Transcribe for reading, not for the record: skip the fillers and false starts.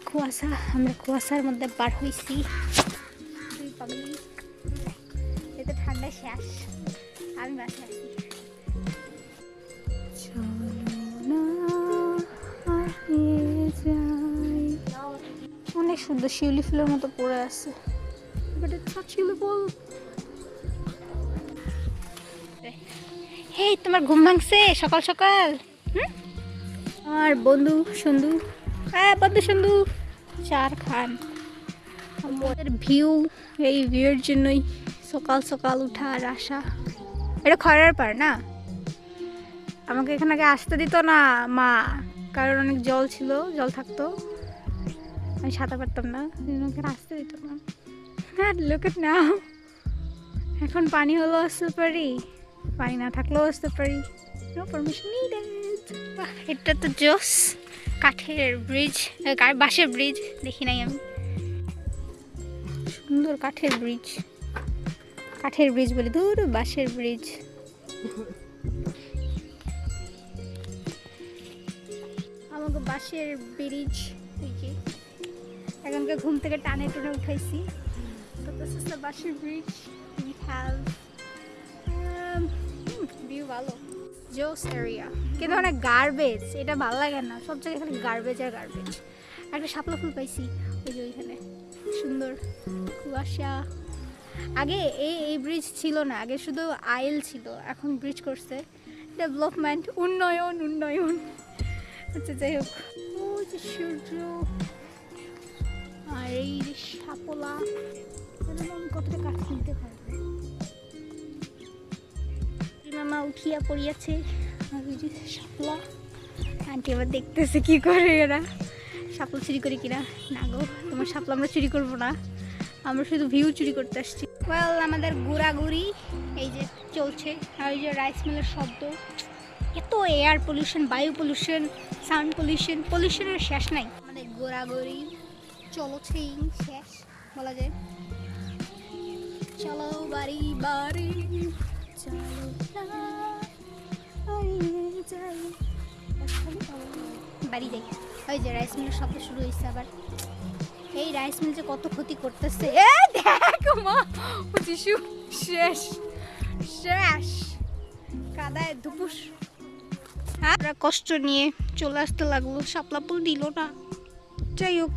কুয়াশা, আমরা কুয়াশার মধ্যে পার হয়েছি। এতে ঠান্ডা শেষ, আমি বাসায় আছি। অনেক সুন্দর শিউলি ফুলের মতো পড়ে আছে। হেই, তোমার ঘুম ভাঙছে সকাল সকাল? আর বন্ধু সন্ধু, হ্যাঁ বন্ধু সন্ধু, চার খান। আমাদের ভিউ, এই ভিউয়ের জন্যই সকাল সকাল উঠা আর আসা। এটা খরার পার না, আমাকে এখানে আগে আসতে দিত না মা, কারণ অনেক জল ছিল, জল থাকতো, আমি সাঁতার পারতাম না, আমাকে আসতে দিত না। হ্যাঁ লোক না, এখন পানি হলো আসতে পারি, পানি না থাকলেও আসতে পারি, নো পারমিশন নিডেড। এটা তো জোস, কাঠের ব্রিজ, বাঁশের ব্রিজ, দেখি নাই আমি। সুন্দর কাঠের ব্রিজ, কাঠের ব্রিজ বলি, দূর বাঁশের ব্রিজ। আমাকে বাঁশের ব্রিজ, এই যে এখনকার ঘুম থেকে টানে টুনে উঠাইছি, তো দিস ইজ দ্য বাঁশের ব্রিজ। উই হ্যাভ ভিউ ভালো, জোস এরিয়া, কিন্তু অনেক গার্বেজ, এটা ভালো লাগে না, সব জায়গায় খালি গার্বেজ আর গার্বেজ। একটা শাপলা ফুল পাইছি ওই যে ওইখানে, সুন্দর কুয়াশা। আগে এই ব্রিজ ছিল না, আগে শুধু আইল ছিল, এখন ব্রিজ করছে, ডেভেলপমেন্ট, উন্নয়ন উন্নয়ন। আচ্ছা যাই হোক, ওই যে সূর্য আর এই যে শাপলা, কতটা কাঠ কিনতে পারবে। মামা উঠিয়া পড়িয়াছে, আর ওই যে শাপলা, আন্টি আবার দেখতেছে কি করে এরা, শাপলা চুরি করে কিনা। না গো, তোমার শাপলা আমরা চুরি করবো না, আমরা শুধু ভিউ চুরি করতে আসছি। ওয়েল, আমাদের ঘোরাঘুরি এই যে চলছে, আর ওই যে রাইস মিলের শব্দ, এত এয়ার পলিউশন, বায়ু পলিউশন, সাউন্ড পলিউশন, পলিউশনের শেষ নাই। আমাদের ঘোরাঘুরি চলছেই, শেষ বলা যায়। চলো বাড়ি বাড়ি, চলো বাড়ি যাই। ওই যে রাইস মিলের শব্দ শুরু হয়েছে আবার। এই রাইস মিল যে কত ক্ষতি করতেছে, দেখ মা, শিশু শেষ শেষ, কাদায় ধুপুস। হ্যাঁ, কষ্ট নিয়ে চলে আসতে লাগলো, শাপলা ফুল দিল না। যাই হোক।